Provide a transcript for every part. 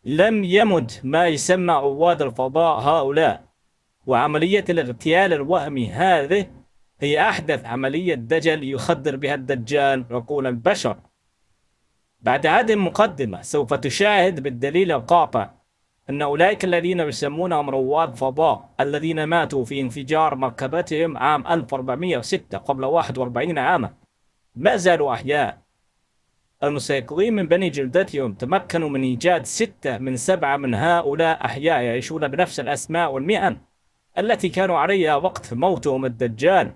لم يمت ما يسمى رواد الفضاء هؤلاء، وعملية الاغتيال الوهمي هذه هي أحدث عملية دجل يخدر بها الدجال عقول البشر. بعد هذه المقدمة سوف تشاهد بالدليل القاطع أن أولئك الذين يسمونهم رواد فضاء الذين ماتوا في انفجار مركبتهم عام 1406 قبل 41 عاما ما زالوا أحياء. المستيقظين من بني جلدتهم تمكنوا من إيجاد 6 من 7 من هؤلاء أحياء يعيشون بنفس الأسماء والمئن التي كانوا عليها وقت موتهم الدجال،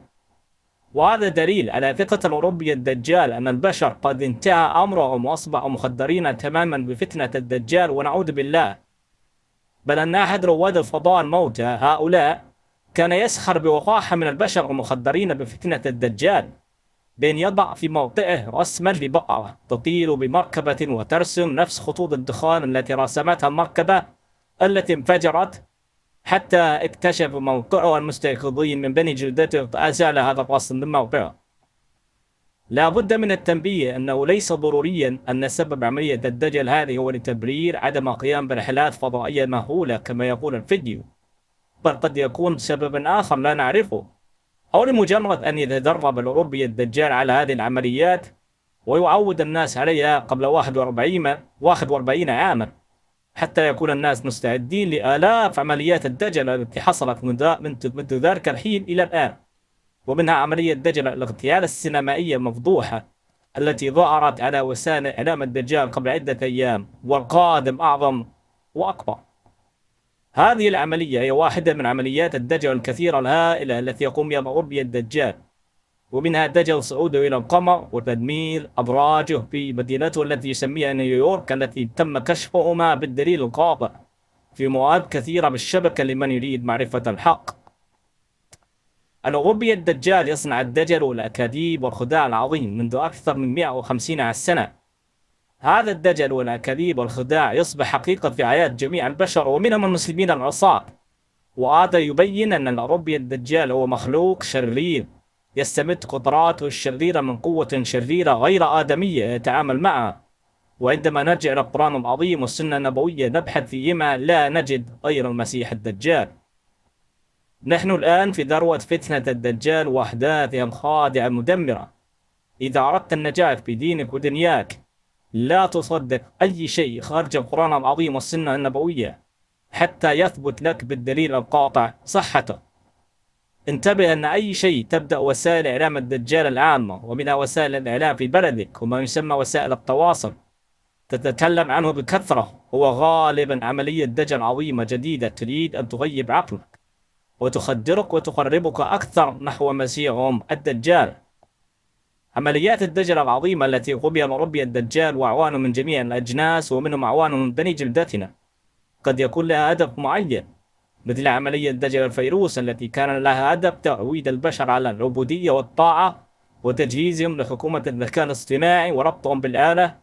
وهذا دليل على ثقة الأوروبي الدجال أن البشر قد انتهى أمرهم وأصبحوا مخدرين تماما بفتنة الدجال ونعوذ بالله. بل أن أحد رواد الفضاء الموتى هؤلاء كان يسخر بوقاحة من البشر المخدرين بفتنة الدجال، بأن يضع في موقعه رسما لبقرة تطير بمركبة وترسم نفس خطوط الدخان التي رسمتها المركبة التي انفجرت، حتى اكتشف موقعه المستيقظين من بني جلدته فأزال هذا الرسم من موقعه. لا بد من التنبيه أنه ليس ضروريا أن سبب عملية الدجل هذه هو لتبرير عدم القيام برحلات فضائية مهولة كما يقول الفيديو، بل قد يكون سببا آخر لا نعرفه، أو لمجرد أن يتدرب الأوروبي الدجال على هذه العمليات ويعود الناس عليها قبل 41 عاما حتى يكون الناس مستعدين لآلاف عمليات الدجل التي حصلت منذ ذلك الحين إلى الآن، ومنها عملية دجل الاغتيال السينمائية المفضوحة التي ظهرت على وسائل إعلام الدجال قبل عدة أيام، والقادم أعظم وأكبر. هذه العملية هي واحدة من عمليات الدجل الكثيرة الهائلة التي يقوم بها الأوروبي الدجال، ومنها دجل صعوده إلى القمر وتدمير أبراجه في مدينته التي يسميها نيويورك التي تم كشفهما بالدليل القاطع في مواد كثيرة بالشبكة لمن يريد معرفة الحق. الأوروبي الدجال يصنع الدجل والأكاذيب والخداع العظيم منذ أكثر من 150 سنة. هذا الدجل والأكاذيب والخداع يصبح حقيقة في حياة جميع البشر ومنهم المسلمين العصاة، وهذا يبين أن الأوروبي الدجال هو مخلوق شرير يستمد قدراته الشريرة من قوة شريرة غير آدمية يتعامل معها. وعندما نرجع إلى القرآن العظيم والسنة النبوية نبحث فيهما لا نجد غير المسيح الدجال. نحن الآن في ذروة فتنة الدجال وأحداثها الخادعة المدمرة. إذا أردت النجاة في دينك ودنياك لا تصدق أي شيء خارج القرآن العظيم والسنة النبوية حتى يثبت لك بالدليل القاطع صحته. انتبه أن أي شيء تبدأ وسائل إعلام الدجال العامة ومنها وسائل الإعلام في بلدك وما يسمى وسائل التواصل تتكلم عنه بكثرة هو غالبا عملية دجل عظيمة جديدة تريد أن تغيب عقلك وتخدرك وتقربك أكثر نحو مسيحهم الدجال. عمليات الدجل العظيمة التي يقوم بها الأوروبي الدجال وأعوانه من جميع الأجناس ومنهم أعوانه من بني جلدتنا قد يكون لها هدف معين، مثل عملية دجل الفيروس التي كان لها هدف تعويد البشر على العبودية والطاعة وتجهيزهم لحكومة الذكاء الاصطناعي وربطهم بالآلة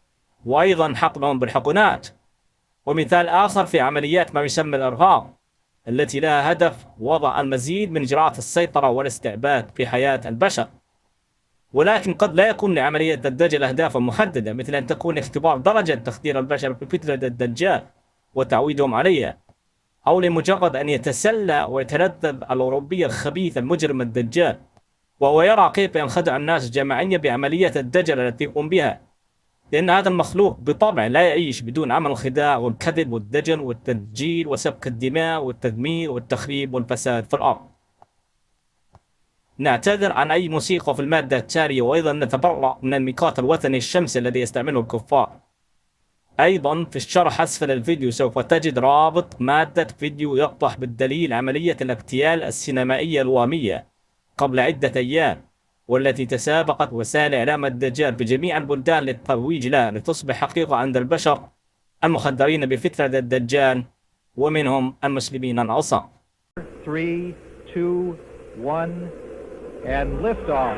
وأيضا حقنهم بالحقنات. ومثال آخر في عمليات ما يسمى الإرهاب التي لها هدف وضع المزيد من إجراءات السيطرة والاستعباد في حياة البشر. ولكن قد لا يكون لعملية الدجل أهدافا محددة، مثل أن تكون اختبار درجة تخدير البشر بفتنة الدجال وتعويدهم عليها، أو لمجرد أن يتسلى ويتلذذ الأوروبي الخبيث المجرم الدجال وهو يرى كيف ينخدع الناس جماعيا بعملية الدجل التي يقوم بها، لأن هذا المخلوق بطبع لا يعيش بدون عمل الخداع والكذب والدجل والتدجيل وسفك الدماء والتدمير والتخريب والفساد في الأرض. نعتذر عن أي موسيقى في المادة التالية، وأيضا نتبرأ من الميقات الوثني الشمسي الذي يستعمله الكفار. أيضا في الشرح أسفل الفيديو سوف تجد رابط مادة فيديو يوضح بالدليل عملية الاغتيال السينمائية الوهمية قبل عدة أيام، والتي تسابقت وسائل إعلام الدجال في جميع البلدان للترويج لها لتصبح حقيقة عند البشر المخدرين بفتنة الدجال ومنهم المسلمين العصاة. 3, 2, 1 and liftoff.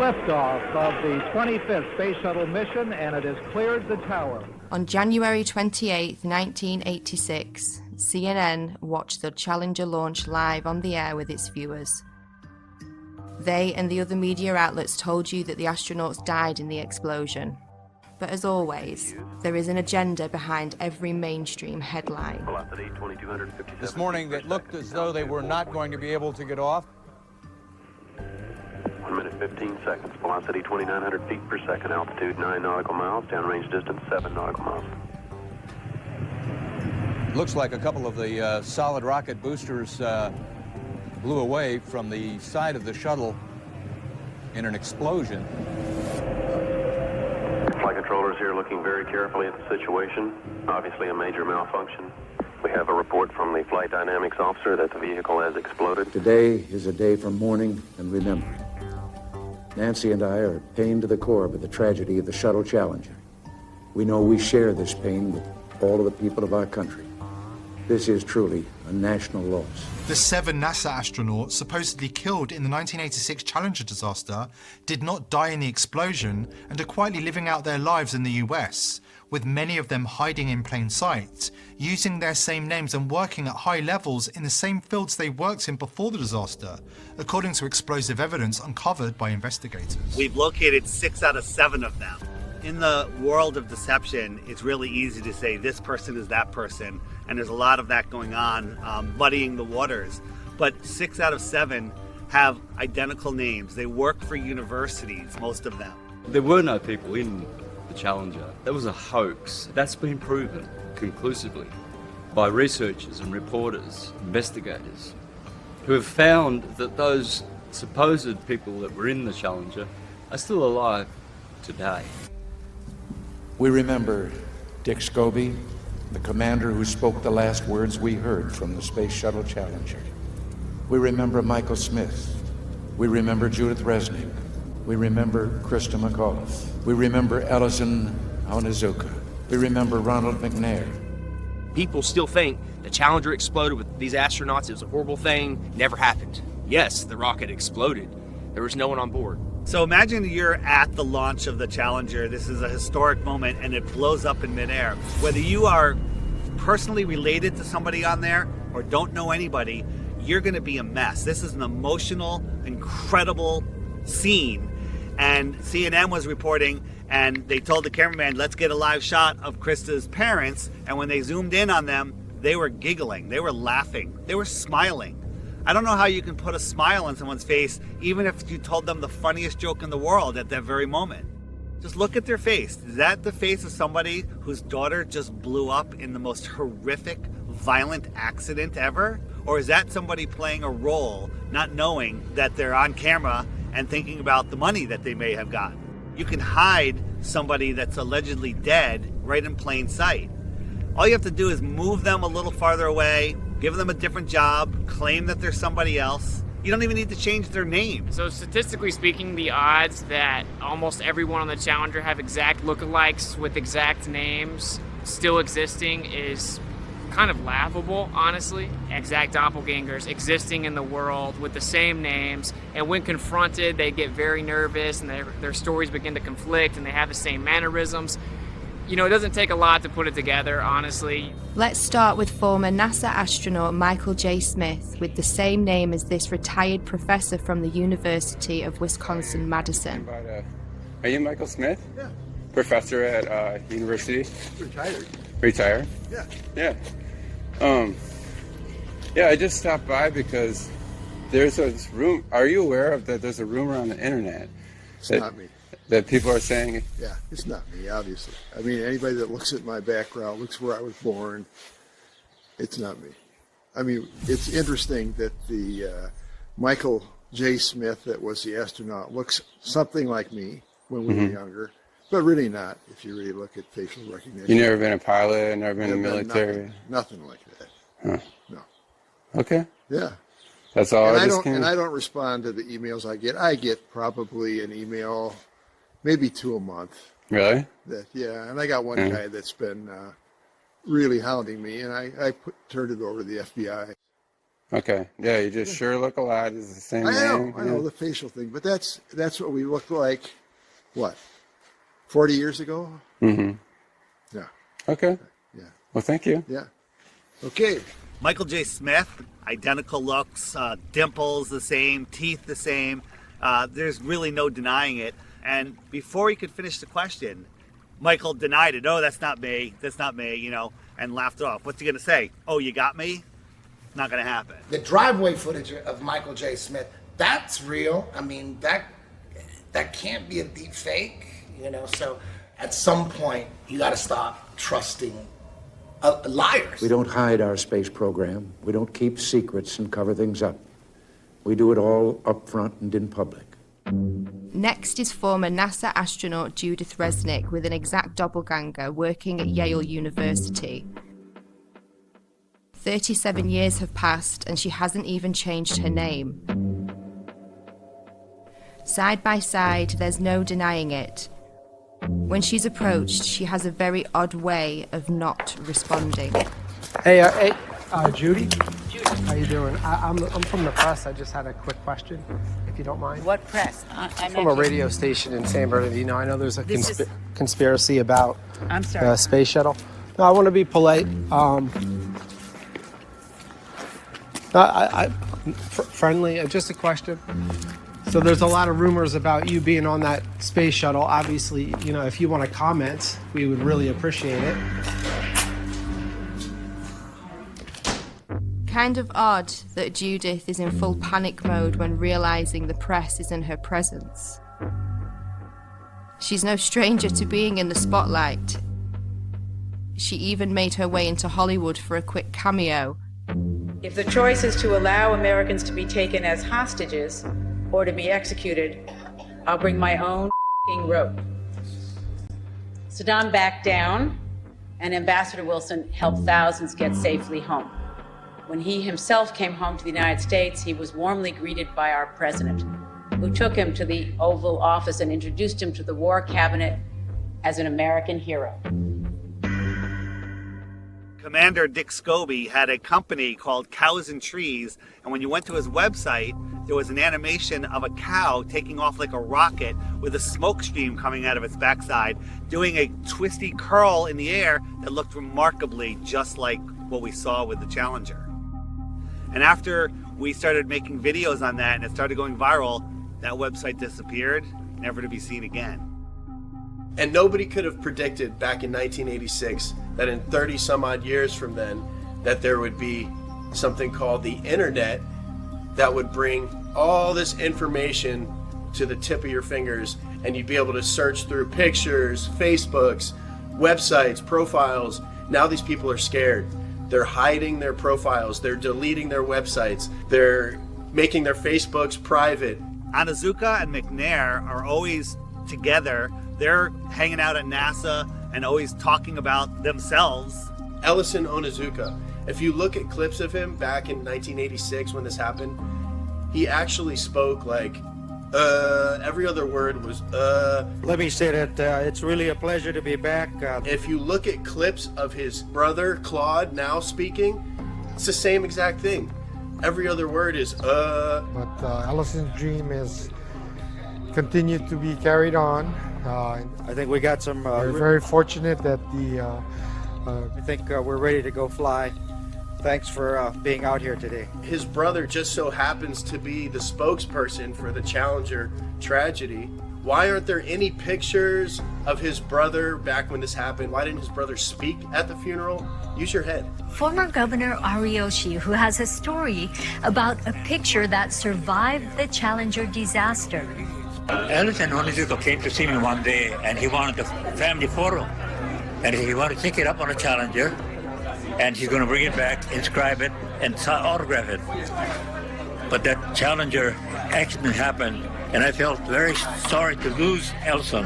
Liftoff of the 25th Space Shuttle mission, and it has cleared the tower. On January 28, 1986, CNN watched the Challenger launch live on the air with its viewers. They and the other media outlets told you that the astronauts died in the explosion. But as always, there is an agenda behind every mainstream headline. This morning, it looked as though they were not going to be able to get off. 1 minute 15 seconds. Velocity 2,900 feet per second. Altitude 9 nautical miles. Downrange distance 7 nautical miles. Looks like a couple of the solid rocket boosters blew away from the side of the shuttle in an explosion. Flight controllers here looking very carefully at the situation. Obviously a major malfunction. We have a report from the flight dynamics officer that the vehicle has exploded. Today is a day for mourning and remembering. Nancy and I are pained to the core by the tragedy of the Shuttle Challenger. We know we share this pain with all of the people of our country. This is truly a national loss. The 7 NASA astronauts supposedly killed in the 1986 Challenger disaster did not die in the explosion and are quietly living out their lives in the US, with many of them hiding in plain sight, using their same names and working at high levels in the same fields they worked in before the disaster, according to explosive evidence uncovered by investigators. We've located 6 out of 7 of them. In the world of deception, it's really easy to say this person is that person, and there's a lot of that going on, muddying the waters. But 6 out of 7 have identical names. They work for universities, most of them. There were no people in the Challenger. That was a hoax. That's been proven conclusively by researchers and reporters, investigators, who have found that those supposed people that were in the Challenger are still alive today. We remember Dick Scobie, the commander who spoke the last words we heard from the Space Shuttle Challenger. We remember Michael Smith. We remember Judith Resnick. We remember Krista McAuliffe. We remember Ellison Onizuka. We remember Ronald McNair. People still think the Challenger exploded with these astronauts. It was a horrible thing. Never happened. Yes, the rocket exploded. There was no one on board. So imagine you're at the launch of the Challenger. This is a historic moment and it blows up in midair. Whether you are personally related to somebody on there or don't know anybody, you're going to be a mess. This is an emotional, incredible scene. And CNN was reporting and they told the cameraman, let's get a live shot of Krista's parents. And when they zoomed in on them, they were giggling, they were laughing, they were smiling. I don't know how you can put a smile on someone's face, even if you told them the funniest joke in the world at that very moment. Just look at their face. Is that the face of somebody whose daughter just blew up in the most horrific, violent accident ever? Or is that somebody playing a role, not knowing that they're on camera and thinking about the money that they may have gotten? You can hide somebody that's allegedly dead right in plain sight. All you have to do is move them a little farther away, give them a different job, claim that they're somebody else. You don't even need to change their name. So statistically speaking, the odds that almost everyone on the Challenger have exact lookalikes with exact names still existing is kind of laughable, honestly. Exact doppelgangers existing in the world with the same names, and when confronted, they get very nervous and their stories begin to conflict and they have the same mannerisms. You know, it doesn't take a lot to put it together, honestly. Let's start with former NASA astronaut Michael J. Smith, with the same name as this retired professor from the University of Wisconsin-Madison. Are you Michael Smith? Yeah. Professor at university? Retired. Retired? Yeah. Yeah. Yeah, I just stopped by because there's this room. Are you aware of that? There's a rumor on the internet. It's not me. That people are saying. Yeah, it's not me, obviously. I mean, anybody that looks at my background, looks where I was born, it's not me. I mean, it's interesting that the Michael J. Smith that was the astronaut looks something like me when we were younger, but really not if you really look at facial recognition. You never been a pilot, never been in the military? Nothing like that. Huh. No. Okay. Yeah. That's all. And I don't respond to the emails I get. I get probably an email, maybe 2 a month. Really? Yeah, and I got one guy that's been really hounding me, and I turned it over to the FBI. Okay. Yeah, you just sure look alike. It's the same name. I know the facial thing, but that's what we looked like, what, 40 years ago? Mm-hmm. Yeah. Okay. Yeah. Well, thank you. Yeah. Okay. Michael J. Smith, identical looks, dimples the same, teeth the same. There's really no denying it. And before he could finish the question, Michael denied it. Oh, that's not me, you know, and laughed it off. What's he gonna say? Oh, you got me? Not gonna happen. The driveway footage of Michael J. Smith, that's real. I mean, that can't be a deep fake, you know, so at some point you gotta stop trusting liars. We don't hide our space program. We don't keep secrets and cover things up. We do it all up front and in public. Next is former NASA astronaut Judith Resnick with an exact doppelganger working at Yale University. 37 years have passed and she hasn't even changed her name. Side by side, there's no denying it. When she's approached, she has a very odd way of not responding. Hey, Judy? Judy. How you doing? I'm from the press. I just had a quick question, if you don't mind. What press? I'm from a radio station in San Bernardino. I know there's a conspiracy about the space shuttle. No, I want to be polite. Friendly, just a question. So there's a lot of rumors about you being on that space shuttle. Obviously, you know, if you want to comment, we would really appreciate it. Kind of odd that Judith is in full panic mode when realizing the press is in her presence. She's no stranger to being in the spotlight. She even made her way into Hollywood for a quick cameo. If the choice is to allow Americans to be taken as hostages or to be executed, I'll bring my own rope. Saddam backed down, and Ambassador Wilson helped thousands get safely home. When he himself came home to the United States, he was warmly greeted by our president, who took him to the Oval Office and introduced him to the War Cabinet as an American hero. Commander Dick Scobie had a company called Cows and Trees, and when you went to his website, there was an animation of a cow taking off like a rocket with a smoke stream coming out of its backside, doing a twisty curl in the air that looked remarkably just like what we saw with the Challenger. And after we started making videos on that and it started going viral, that website disappeared, never to be seen again. And nobody could have predicted back in 1986 that in 30 some odd years from then that there would be something called the internet that would bring all this information to the tip of your fingers, and you'd be able to search through pictures, Facebooks, websites, profiles. Now these people are scared. They're hiding their profiles, they're deleting their websites, they're making their Facebooks private. Onizuka and McNair are always together. They're hanging out at NASA and always talking about themselves. Ellison Onizuka, if you look at clips of him back in 1986 when this happened, he actually spoke like, every other word was, Let me say that it's really a pleasure to be back. If you look at clips of his brother, Claude, now speaking, it's the same exact thing. Every other word is, But Ellison's dream is continued to be carried on. I think we got some... we're very fortunate that I think we're ready to go fly. Thanks for being out here today. His brother just so happens to be the spokesperson for the Challenger tragedy. Why aren't there any pictures of his brother back when this happened? Why didn't his brother speak at the funeral? Use your head. Former Governor Ariyoshi, who has a story about a picture that survived the Challenger disaster. Ellison Onizuka came to see me one day and he wanted a family photo. And he wanted to take it up on a Challenger and he's going to bring it back, inscribe it, and autograph it. But that Challenger accident happened and I felt very sorry to lose Ellison.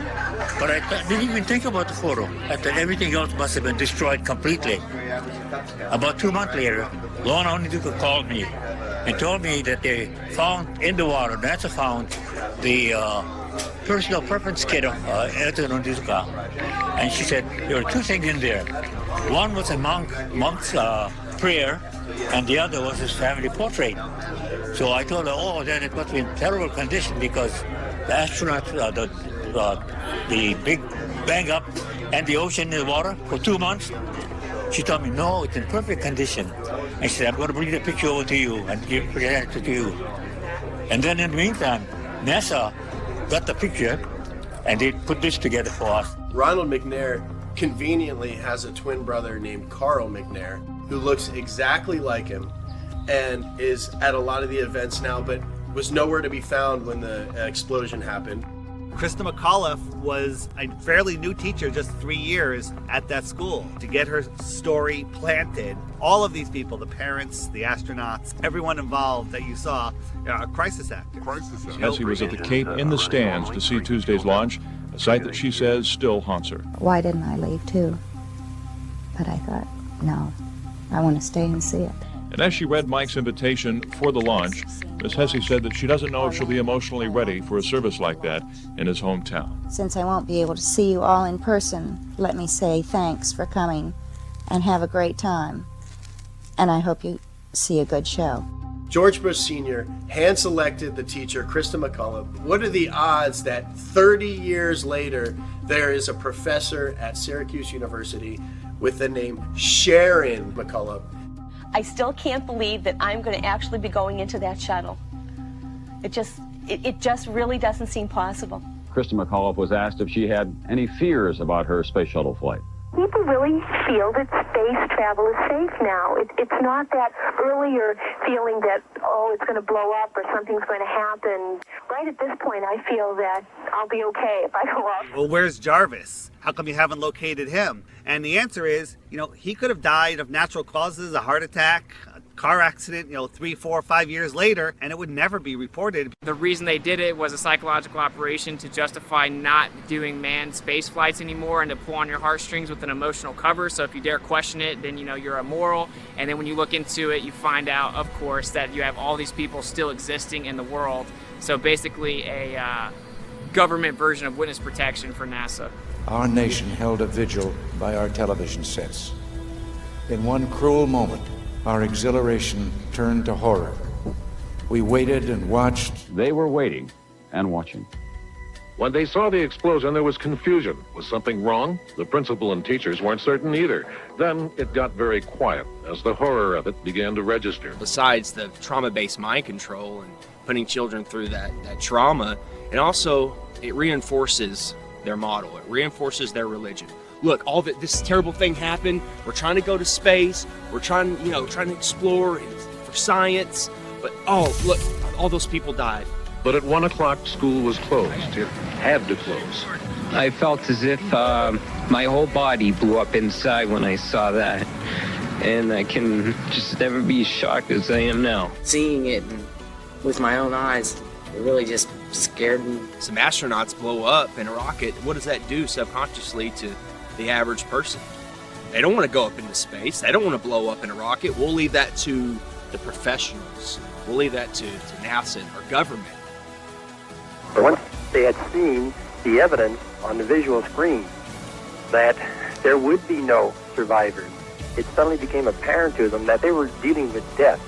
But I didn't even think about the photo. I thought everything else must have been destroyed completely. About 2 months later, Lorna Onizuka called me and told me that they found in the water, NASA found the personal preference kit of Ellison Onizuka. And she said there were two things in there. One was a monk's prayer, and the other was his family portrait. So I told her, oh, then it must be in terrible condition because the astronauts, the big bang up and the ocean in the water for 2 months. She told me, no, it's in perfect condition. And she said, I'm going to bring the picture over to you and present it to you. And then in the meantime, NASA got the picture and they put this together for us. Ronald McNair conveniently has a twin brother named Carl McNair who looks exactly like him and is at a lot of the events now, but was nowhere to be found when the explosion happened. Krista McAuliffe was a fairly new teacher, just 3 years at that school. To get her story planted, all of these people, the parents, the astronauts, everyone involved that you saw, are crisis actors. Hesse was at the Cape in the stands to see Tuesday's launch, a sight that she says still haunts her. Why didn't I leave too? But I thought, no, I want to stay and see it. And as she read Mike's invitation for the launch, Ms. Hesse said that she doesn't know if she'll be emotionally ready for a service like that in his hometown. Since I won't be able to see you all in person, let me say thanks for coming and have a great time. And I hope you see a good show. George Bush Sr. hand-selected the teacher, Krista McAuliffe. What are the odds that 30 years later, there is a professor at Syracuse University with the name Sharon McAuliffe? I still can't believe that I'm going to actually be going into that shuttle. It just really doesn't seem possible. Krista McAuliffe was asked if she had any fears about her space shuttle flight. People really feel that space travel is safe now. It's not that earlier feeling that, oh, it's going to blow up or something's going to happen. Right at this point, I feel that I'll be okay if I go up. Well, where's Jarvis? How come you haven't located him? And the answer is, he could have died of natural causes, a heart attack, a car accident, 3, 4, 5 years later, and it would never be reported. The reason they did it was a psychological operation to justify not doing manned space flights anymore and to pull on your heartstrings with an emotional cover. So if you dare question it, then you're immoral. And then when you look into it, you find out, of course, that you have all these people still existing in the world. So basically a government version of witness protection for NASA. Our nation held a vigil by our television sets. In one cruel moment, our exhilaration turned to horror. We waited and watched. They were waiting and watching. When they saw the explosion, there was confusion. Was something wrong? The principal and teachers weren't certain either. Then it got very quiet as the horror of it began to register. Besides the trauma-based mind control and putting children through that trauma, and also it reinforces their model. It reinforces their religion. Look, all this terrible thing happened. We're trying to go to space. We're trying to explore for science. But look, all those people died. But at 1 o'clock, school was closed. It had to close. I felt as if my whole body blew up inside when I saw that. And I can just never be as shocked as I am now. Seeing it with my own eyes, it really just scared me. Some astronauts blow up in a rocket. What does that do subconsciously to the average person? They don't want to go up into space. They don't want to blow up in a rocket. We'll leave that to the professionals. We'll leave that to NASA and our government. Once they had seen the evidence on the visual screen that there would be no survivors, it suddenly became apparent to them that they were dealing with death.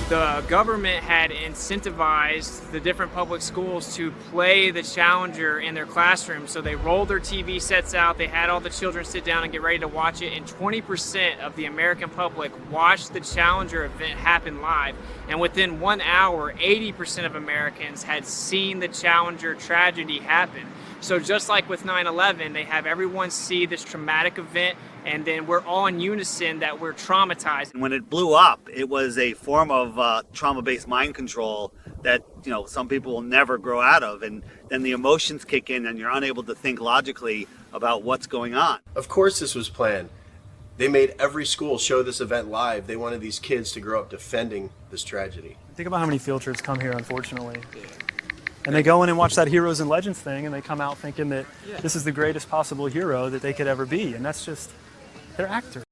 The government had incentivized the different public schools to play the Challenger in their classrooms. So they rolled their TV sets out, they had all the children sit down and get ready to watch it, and 20% of the American public watched the Challenger event happen live. And within 1 hour, 80% of Americans had seen the Challenger tragedy happen. So just like with 9/11, they have everyone see this traumatic event, and then we're all in unison that we're traumatized. When it blew up, it was a form of trauma-based mind control that some people will never grow out of, and then the emotions kick in and you're unable to think logically about what's going on. Of course this was planned. They made every school show this event live. They wanted these kids to grow up defending this tragedy. Think about how many field trips come here, unfortunately. And they go in and watch that Heroes and Legends thing, and they come out thinking that this is the greatest possible hero that they could ever be. And that's just, they're actors.